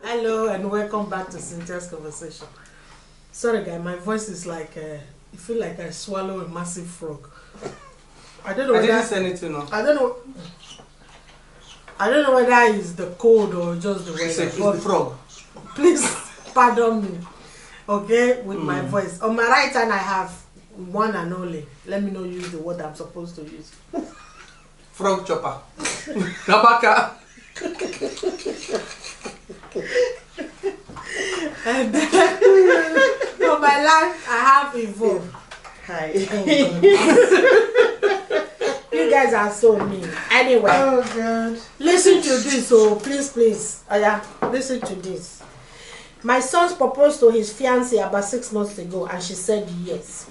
Hello and welcome back to Cynthia's Conversation. Sorry guys, my voice is like, I feel like I swallow a massive frog. I don't know whether... I didn't say anything, no. I don't know whether it's the cold or just the weather. It's the frog. Please pardon me, okay, with my voice. On my right hand I have one and only. Let me not use the word I'm supposed to use. Frog chopper. Kabaka. And then, on my left I have Evolve. Hi. You guys are so mean. Anyway. Oh God. Listen to this, so please. Oh yeah, listen to this. My son proposed to his fiancée about 6 months ago and she said yes.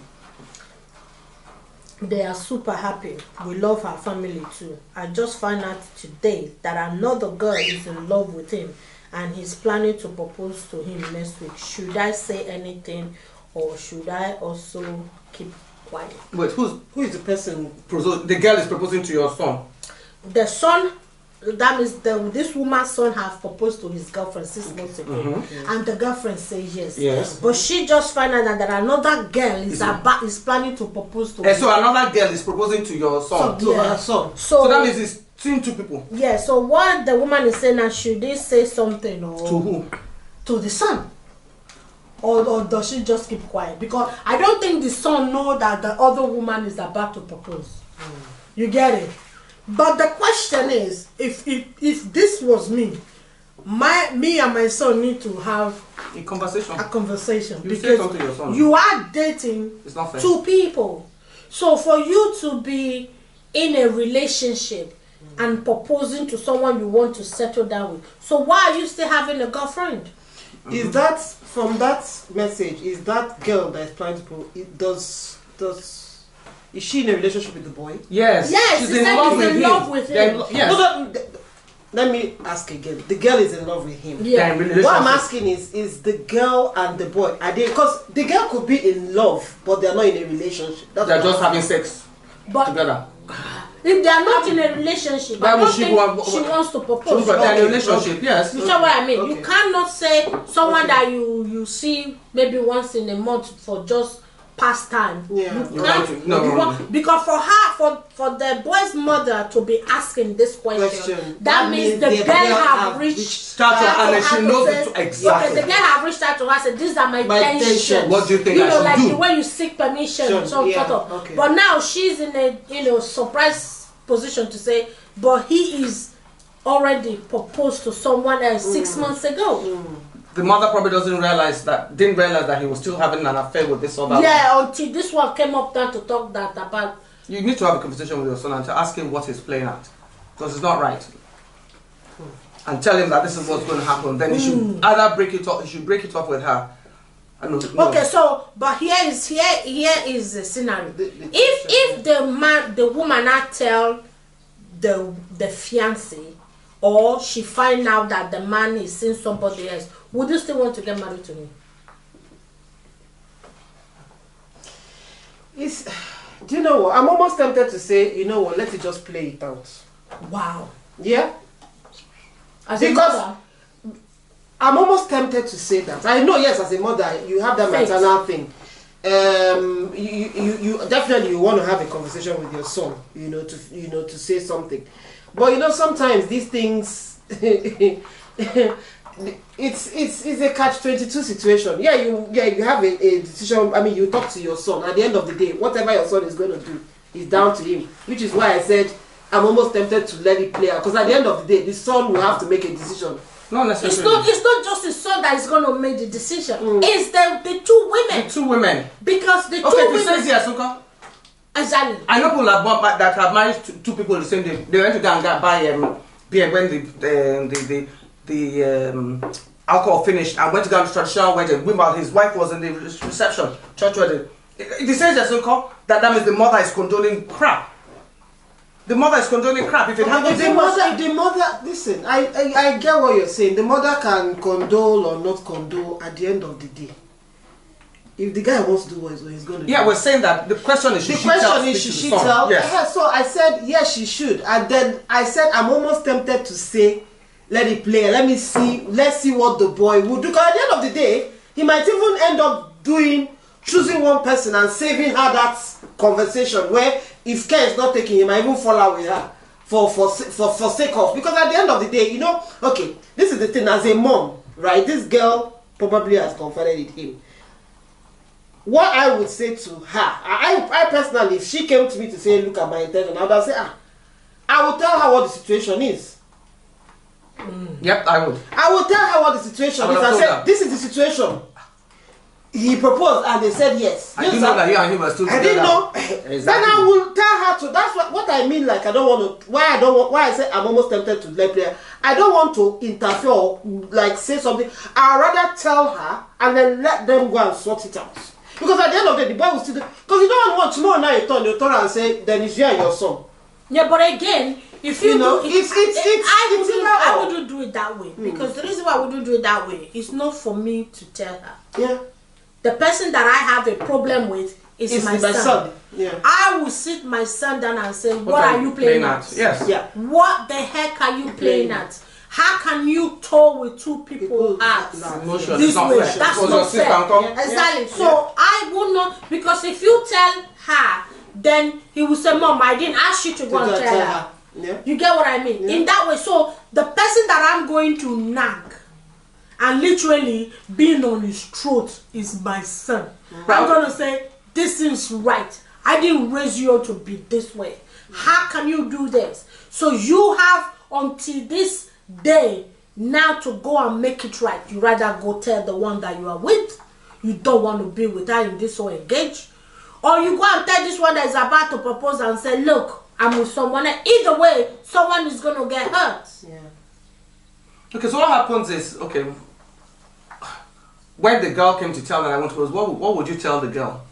They are super happy. We love her family too. I just found out today that another girl is in love with him and he's planning to propose to him next week. Should I say anything or should I also keep quiet? Wait, who is the person? The girl is proposing to your son. The son, that means this woman's son has proposed to his girlfriend 6 months ago, and the girlfriend says yes. Yes. But she just found out that another girl is planning to propose to. So another girl is proposing to your son. To her son. So that means it's between two people. Yeah. So what the woman is saying now, should they say something or to who? To the son. Or does she just keep quiet? Because I don't think the son know that the other woman is about to propose. You get it? But the question is, if this was me and my son need to have a conversation. You because say something to your son. You are dating it's not fair. Two people. So for you to be in a relationship and proposing to someone you want to settle down with, so why are you still having a girlfriend? Is that from that message? Is that girl that is planning to is she in a relationship with the boy? Yes. Yes. She's in love with him. Yes. Let me ask again. The girl is in love with him. Yeah. What I'm asking is the girl and the boy, are they? Because the girl could be in love, but they're not in a relationship. They're just having sex together. If they are not in a relationship, I don't think she wants to propose. But they're in a relationship, yes. You know what I mean? Okay. You cannot say someone that you see maybe once in a month for just pastime. Yeah. You can't. No. Because for the boy's mother to be asking this question that means the girl have reached out to her and she knows it exactly. Okay, the girl have reached out to her and said, these are my tensions. What do you think I should like do? the way you seek permission, sort of. Okay. But now she's in a surprise position to say, but he is already proposed to someone else 6 months ago. The mother probably didn't realize that he was still having an affair with this other. Yeah, until this one came up down to talk that about. You need to have a conversation with your son and to ask him what he's playing at, because it's not right. And tell him that this is what's going to happen. Then he should either break it off. He should break it off with her. Okay, so but here is the scenario. If the woman not tell the fiancé, or she find out that the man is seeing somebody else, would you still want to get married to him? Do you know what? I'm almost tempted to say, you know what, let it just play it out. Wow. Yeah? Because I'm almost tempted to say that. I know, yes, as a mother, you have that maternal thing. You definitely want to have a conversation with your son, to say something. But sometimes these things it's a catch-22 situation. Yeah, you have a decision. I mean, you talk to your son. At the end of the day, whatever your son is going to do is down to him. Which is why I said I'm almost tempted to let it play out. Because at the end of the day, the son will have to make a decision. Not necessarily. It's not just the son that is going to make the decision. It's the two women. The two women. Because the two women. Okay, to say Asuka. Exactly. I know people that have married two people the same day. They went to go and buy beer when the alcohol finished and went to go to traditional wedding. Meanwhile, his wife was in the reception, church wedding. It says that means the mother is condoning crap. The mother is condoning crap. If it happens, the mother. Listen, I get what you're saying. The mother can condole or not condole at the end of the day. If the guy wants to do what he's going to do. Yeah, we're saying that the question is, should she tell? Yes. So I said yes, she should, and then I said I'm almost tempted to say, let it play. Let's see what the boy would do. Because at the end of the day, he might even end up choosing one person and saving her that conversation where if care is not taken, he might even fall out with her for sake of. Because at the end of the day, okay, this is the thing, as a mom, right? This girl probably has confided in him. What I would say to her, I personally, if she came to me to say, look at my intention, I would say, I would tell her what the situation is. Yep, I would. I would tell her what the situation is. I said, this is the situation. He proposed and they said yes. I didn't know that you and him were still together. I didn't know. Exactly. Then I will tell her to. That's what I mean. Like, I don't want to. Why I say I'm almost tempted to let play. I don't want to interfere or like say something. I'd rather tell her and then let them go and sort it out. Because at the end of the day, the boy will still. Because you don't want tomorrow night you turn and say, then it's you and your son. Yeah, but again, if you know, do, I wouldn't do it that way. Because the reason why I wouldn't do it that way is not for me to tell her. Yeah. The person that I have a problem with is my son. Yeah. I will sit my son down and say, what are you playing at? Yes. Yeah. What the heck are you playing at? How can you tow with two people at Emotion. this way? Fair. That's Was not your sister fair. uncle? Exactly. So I will not, because if you tell her, then he will say, Mom, I didn't ask you to go and tell her. Yeah. You get what I mean? Yeah. In that way, so the person that I'm going to nag and literally being on his throat is my son. I'm going to say, this is right. I didn't raise you to be this way. How can you do this? So you have until this day now to go and make it right. You rather go tell the one that you are with, you don't want to be with her in this or engage. Or you go and tell this one that is about to propose and say, look, I'm with someone. Either way, someone is going to get hurt. Yeah. Okay, so what happens is, okay, when the girl came to tell that I want to propose, what would you tell the girl?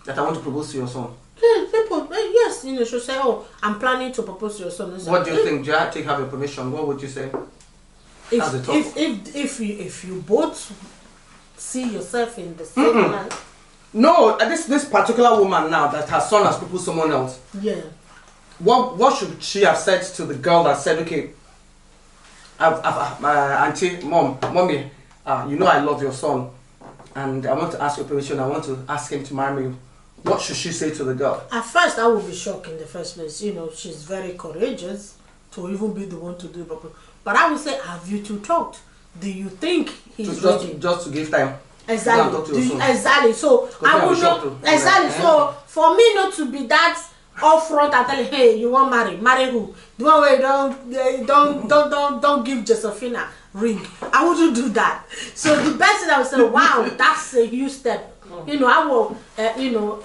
That I want to propose to your son? Yeah, people, yes, she'll say, oh, I'm planning to propose to your son. What do you think? Do you have to have your permission? What would you say? If you both see yourself in the same light. No, this particular woman now that her son has proposed someone else. Yeah. What should she have said to the girl that said, okay, auntie, mommy, you know I love your son, and I want to ask your permission. I want to ask him to marry me. What should she say to the girl? At first, I would be shocked in the first place. She's very courageous to even be the one to do it. But I would say, have you two talked? Do you think he's ready? Just to give time. Exactly. Exactly. So I would not. Exactly. So for me not to be that upfront and tell, hey, you want marry who? The one where you don't give Josephina ring. I wouldn't do that. So the best thing I would say, wow, that's a huge step. I will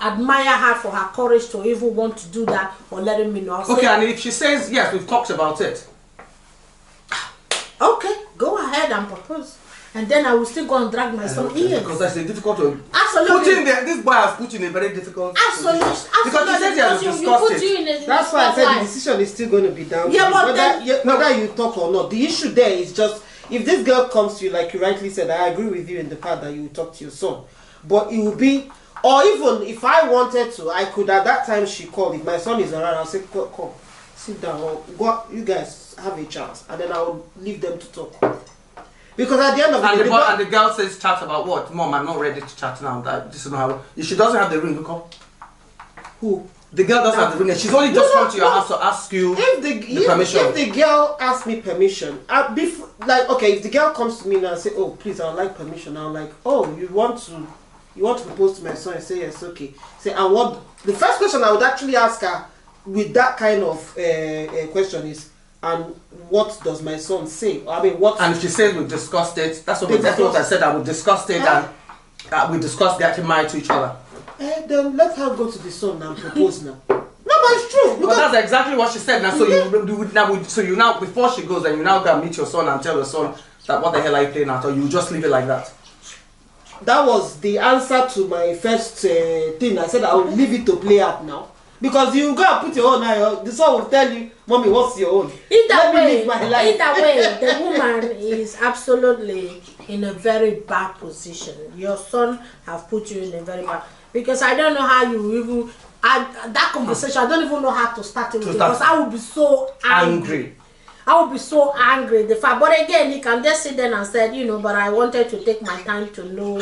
admire her for her courage to even want to do that or letting me know. Okay, and if she says yes, we've talked about it. Okay, go ahead and propose. And then I will still go and drag my son in. Because that's a difficult one. Absolutely. This boy has put you in a very difficult Absolutely. position. Because he says he has discussed it. That's why I said the decision is still going to be down to you. Whether you talk or not. The issue there is just, if this girl comes to you, like you rightly said, I agree with you in the part that you will talk to your son. But it will be, or even if I wanted to, I could at that time she called. If my son is around, I'll say, come, sit down, or go, you guys have a chance. And then I will leave them to talk. Because at the end of the day, and the girl says chat about what? Mom, I'm not ready to chat now. This is not how. If she doesn't have the ring, come. Who? The girl doesn't have the ring, and she's only just come to your house to ask you the permission. If the girl asks me permission, if the girl comes to me now and say, oh, please, I would like permission. I'm like, oh, you want to propose to my son? I say yes, okay. Say, and what? The first question I would actually ask her with that kind of question is, and what does my son say? I mean, what? And if she says we've discussed it, that's what I said. I would discuss it, and we discussed getting married to each other. Then let her go to the son and propose now. No, but it's true. But that's exactly what she said. Now, so you now before she goes, and you now go and meet your son and tell your son that what the hell are you playing at, or you just leave it like that. That was the answer to my first thing. I said I would leave it to play out now. Because you go and put your own, the son will tell you, Mommy, what's your own? Either way, the woman is absolutely in a very bad position. Your son have put you in a very bad, because I don't know how you even, that conversation, I don't even know how to start it with, because I would be so angry. I I would be so angry. The fact, but again, he can just sit there and said, you know, but I wanted to take my time to know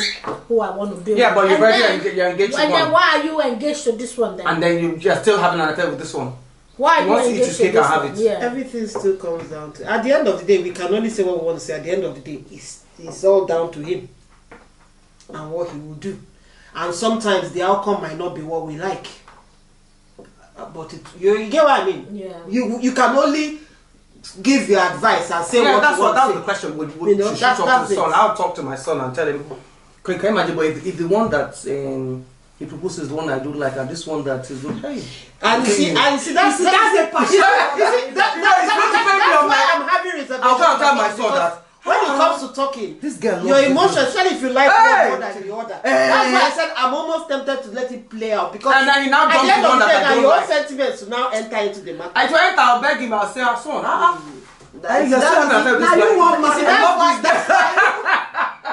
who I want to be. Yeah, with. but you're And already then- you're engaged to And then one. why are you engaged to this one then? And then you're still having an affair with this one. Why are He wants you to eat engaged his to cake this and have one? it. Yeah. Everything still comes down to, at the end of the day, we can only say what we want to say. At the end of the day, it's all down to him and what he will do. And sometimes the outcome might not be what we like. But you get what I mean? Yeah. You can only give your advice and say Yeah, what that's you what want that to was say. the question. Would You know, should she that's- talk to that's the son? it. I'll talk to my son and tell him. Can you imagine? But if the one that he proposes the one I do like, and this one that is good, hey. And you see, that's the passion. that's why I'm having reservations. I'll tell my about it, son because that. when it comes to talking, This girl your loves this emotions, especially if you like Hey! one more than the other. Hey! That's why I said I'm almost tempted to let it play out, because And then he now at jumps the end to of one the that day, I now don't your own like. sentiments will now enter into the matter. I try to I'll beg him. I'll say, son, That's, you're still having an affair with Now this you guy. want you see, my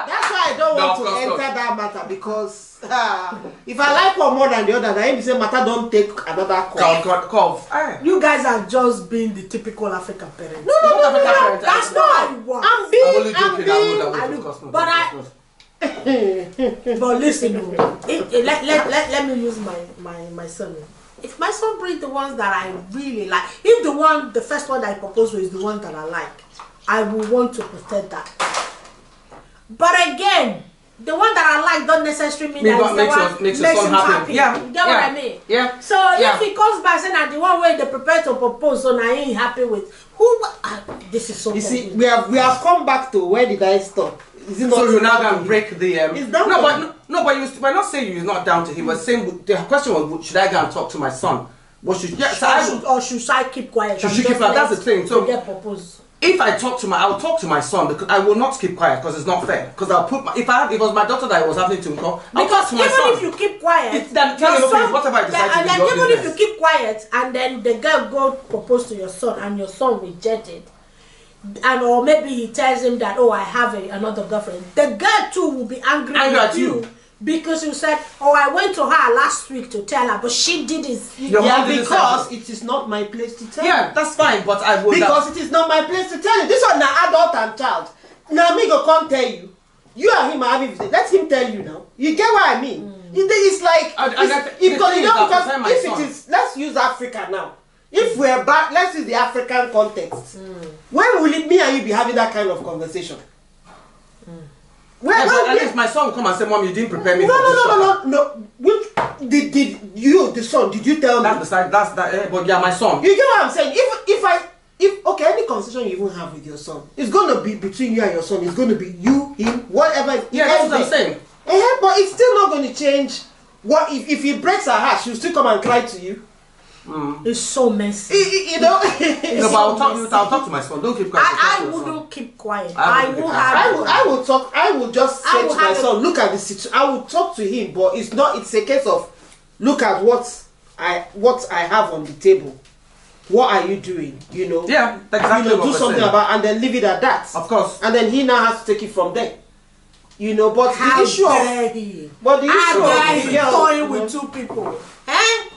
that's why I don't No, want of to course enter not. that matter, because if I like one more than the other, then say matter don't take another call. Cough. Hey. You guys are just being the typical African parents. No, That's not how it works. I'm I'm being, only joking. I know, but But listen, let me use my son. If my son brings the ones that I really like, if the first one that I propose with is the one that I like, I will want to protect that. But again, the one that I like don't necessarily mean that makes your son him happy. Yeah, You get what I mean? Yeah. So if he comes back saying that the one way they prepare to propose, so I ain't happy with this is so. You see, confusing. we have come back to where did I stop? Is it not? So you're now going to break the. It's down no, to but him. no, but you're not saying you're not down to him. We're saying the question was, should I go and talk to my son? What should? Yeah, so or should I keep quiet? Should and she keep just quiet? That's let the thing. So- they get proposed. If I talk to I'll talk to my son, because I will not keep quiet because it's not fair. Because I'll put if it was my daughter that it was happening to, I'll talk Because to my even son. if you keep quiet, It's then tell your him, okay, son- whatever I decide to and do, then your even if business. you keep quiet and then the girl go propose to your son and your son reject it, and or maybe he tells him that, oh, I have another girlfriend, the girl too will be angry Angry with at you. because you said, oh, I went to her last week to tell her, but she did it. Your Yeah, mom did the same because thing. it is not my place to tell you. Yeah, that's fine, but I would. Because it is not my place to tell you. This one now adult and child. Now me go come tell you. You and him are having visit. Let him tell you now. You get what I mean? It's like And it's, the because thing you is know, that because my if son- it is, let's use Africa now. If we're back, let's use the African context. When will me and you be having that kind of conversation? Yeah, but at least my son will come and say, Mom, you didn't prepare me No, for this stuff. no. Which did you, the son? Did you tell me? That's beside but yeah, my son. You get what I'm saying? If okay, any conversation you even have with your son, it's gonna be between you and your son. It's gonna be you, him, whatever. Yeah, that's what I'm saying. But it's still not gonna change. What if he breaks her heart? She'll still come and cry to you. It's so messy. You know. No, but I'll talk to my son. Don't keep quiet. I Talk to your son. wouldn't keep quiet. I I wouldn't will keep have. I will talk. I will just I say will to my have a- son, look at the situation. I will talk to him, but it's not. It's a case of look at what I have on the table. What are you doing? You know. Yeah, exactly. You know, what do we're something saying. about, and then leave it at that. Of course. And then he now has to take it from there. You know, but How the issue dare of he? but the issue How dare of he the girl, toying you know, with two people? Eh?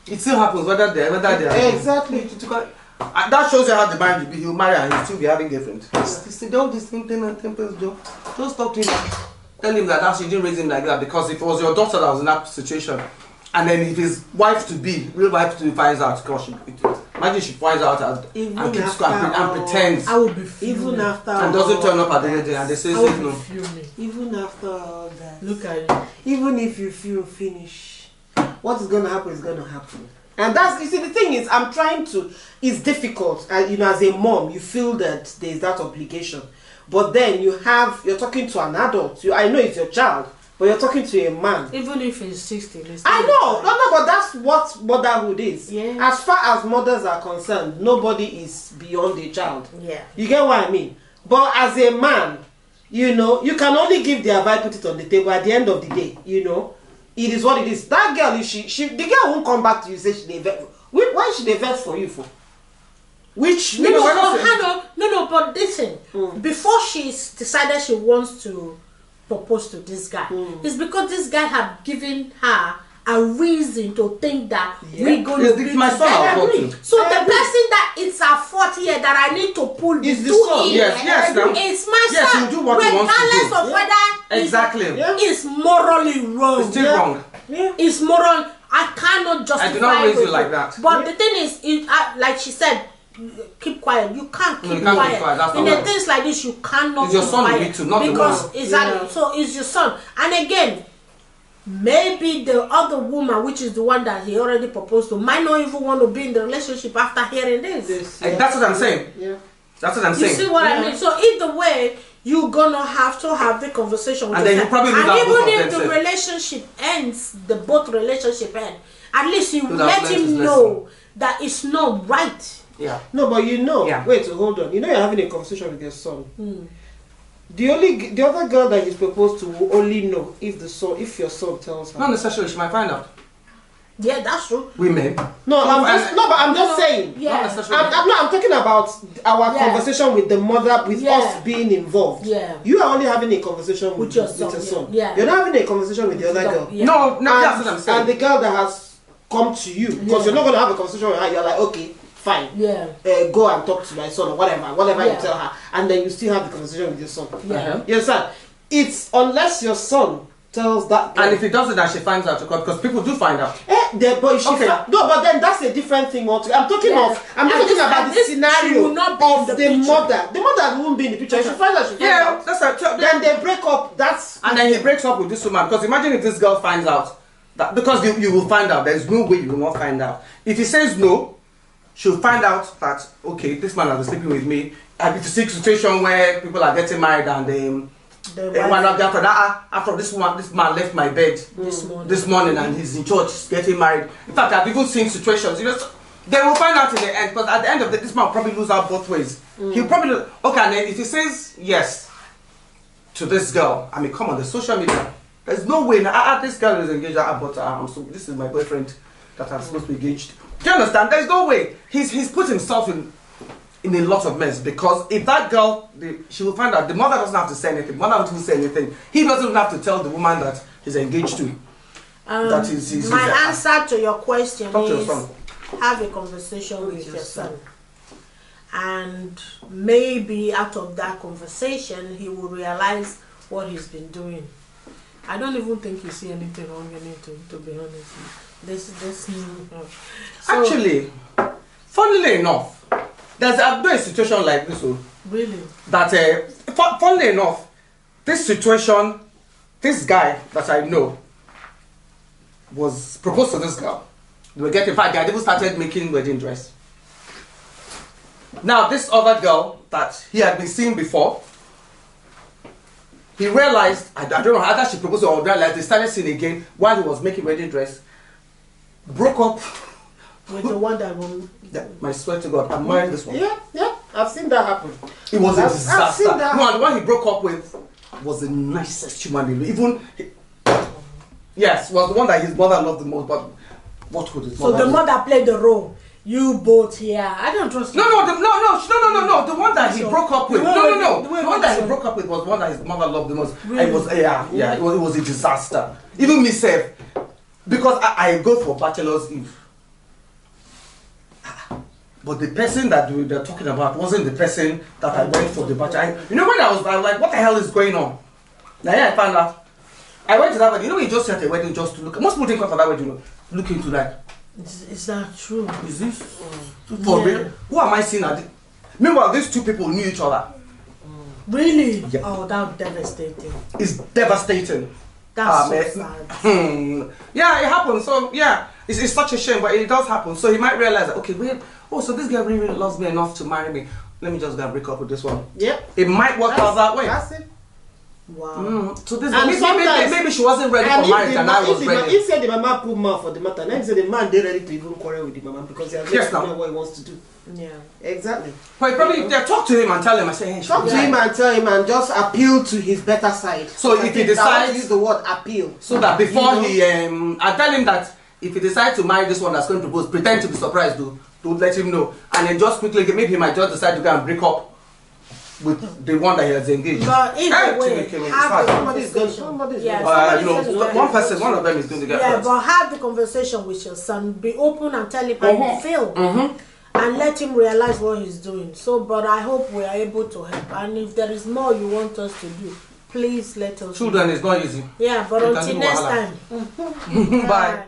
It still happens whether they Exactly. That shows you how the man will be. He'll marry and he'll still be having girlfriend. Don't this thing and tempers, Joe. Don't stop to him. Tell him that she didn't raise him like that, because if it was your daughter that was in that situation, and then if his wife to be, real wife to be, finds out, gosh, imagine she finds out and keeps and pretends I would be fuming. even after and doesn't all turn up at the that, wedding and they say I would no. be fuming. even after all that, Look at you. even if you feel finish, what is gonna happen is gonna happen. And that's, you see, the thing is, I'm trying to, it's difficult, you know, as a mom, you feel that there's that obligation, but then you're talking to an adult. I know it's your child, but you're talking to a man. Even if he's 60, he's I still know, a child. no, but that's what motherhood is. Yeah. As far as mothers are concerned, nobody is beyond a child. Yeah. You get what I mean? But as a man, you know, you can only give the advice, put it on the table. At the end of the day, you know, it is what it is. That girl, if the girl won't come back to you, say she dey vex. Why should they vex for you for? Which No, you know, no, we're not but saying- hang on. No, but listen. Before she's decided she wants to propose to this guy, it's because this guy had given her a reason to think that we're going It's to be my son together. I'll go to. So the person that it's a 40 year that I need to pull Is the two son. in, Yes, now. it's my Yes, son. he'll do what he wants to regardless do. of whether Exactly. it's morally wrong. It's still wrong. It's moral. I cannot justify I do not raise it. you like that. But the thing is, like she said, keep quiet. You can't keep you can't quiet. keep quiet. That's In not the right. things like this, you cannot It's your keep son you quiet need to, not the because woman. exactly. So it's your son. And again, maybe the other woman, which is the one that he already proposed to, might not even want to be in the relationship after hearing this. That's what I'm saying. Yeah. That's what I'm You saying. see what I mean? So either way, you're gonna have to have the conversation with And then you yourself. probably lose and out both even of if them, the sir. relationship ends, the both relationship end, at least you Could have let learned him his know that it's not right. Yeah. No, but you know. Yeah. Wait, hold on. You know you're having a conversation with your son. The other girl that he's proposed to will only know if your son tells her. Not necessarily. She might find out. Yeah, that's true. Women. No, I'm just saying. Yeah. Not necessarily. I'm talking about our Yeah. conversation with the mother, with Yeah. us being involved. Yeah. You are only having a conversation With your son, yeah. You're not having a conversation with the other girl. Yeah. No, that's what I'm saying. And the girl that has come to you, because Yeah. you're not going to have a conversation with her, you're like, okay, fine. Yeah. Go and talk to my son or whatever Yeah. you tell her, and then you still have the conversation with your son. Yeah. You understand? It's unless your son tells that girl. And if he does it, then she finds out, because people do find out. But if she Okay. no, but then that's a different thing altogether. I'm talking Yeah. I'm And talking this- about and the this, she scenario will not be in of the the picture. mother. The mother won't be in the picture. If she finds out, she finds Yeah, out. that's right. Then they break up. That's And then he breaks up with this woman, because imagine if this girl finds out that, because you will find out, there's no way you will not find out. If he says no, she'll find out that, okay, this man has been sleeping with me. And it's a situation where people are getting married and one of them after this man left my bed this morning and he's in church getting married. In fact, I've even seen situations, so they will find out in the end, because at the end of this man will probably lose out both ways. He'll probably okay, and then if he says yes to this girl, I mean, come on, the social media, there's no way now, this girl is engaged, but this is my boyfriend that I'm supposed to be engaged. Do you understand? There's no way. He's put himself in a lot of mess, because if that girl, she will find out, the mother doesn't have to say anything, mother doesn't say anything, he doesn't have to tell the woman that he's engaged to. That is my answer to your question Talk to your is son. have a conversation with your son. And maybe out of that conversation, he will realize what he's been doing. I don't even think you see anything wrong in it, to be honest. Actually, funnily enough, there's a situation like this. Really? That, funnily enough, this situation, this guy that I know was proposed to this girl. They were getting, in fact, they had even started making wedding dress. Now, this other girl that he had been seeing before, he realized, I don't know, either she proposed or realized, they started seeing again while he was making wedding dress, broke up. With the one that will... I swear to God, I'm marrying this one. yeah. I've seen that happen. It was a I've disaster. seen that. No, and the one he broke up with was the nicest human being. Even, yes, was the one that his mother loved the most, but what would his So mother the do? mother played the role. You both here. I don't trust you. No, the one that he broke up with. The one that he broke up with was the one that his mother loved the most. Really? It was, it was a disaster. Even myself, because I go for bachelor's eve. But the person that they're talking about wasn't the person that I went for the bachelor. You know when I was like, what the hell is going on? Now yeah, I found out. I went to that wedding. You know, you just set a wedding just to look. Most people think of that wedding, look into that. Is that true? Is this for real? Who am I seeing at it? Meanwhile, these two people knew each other. Really? Yeah. Oh, that's devastating. It's devastating. That's so man. sad. Yeah, it happens. So yeah, it's such a shame, but it does happen. So he might realize that, okay, wait, so this guy really loves me enough to marry me. Let me just go and break up with this one. Yep. It might work out that way. That's it. Wow. So this And maybe she wasn't ready And for marriage and I was ready. If said the mama put mouth for the matter, then he said the man they ready to even quarrel with the mama because he has Yes, to now. know what he wants to do. Yeah. Exactly. But probably talk to him and tell him. I say, hey, Talk to him and tell him and just appeal to his better side. So if he I want decides- to use the word appeal. so that before You he, I tell him that if he decides to marry this one that's going to propose, pretend to be surprised, to let him know, and then just quickly, maybe he might just decide to go and break up with the one that he has engaged. But either Everything way, came in have fast. the Somebody's going. conversation. Somebody's Yeah, going. somebody said No, one person, one of them is going to get Yeah, hurt. but have the conversation with your son. Be open and tell him how you feel. And let him realize what he's doing. So, but I hope we are able to help. And if there is more you want us to do, please let us Children is not easy. know. Yeah, but You can until do next wahala. time. Bye.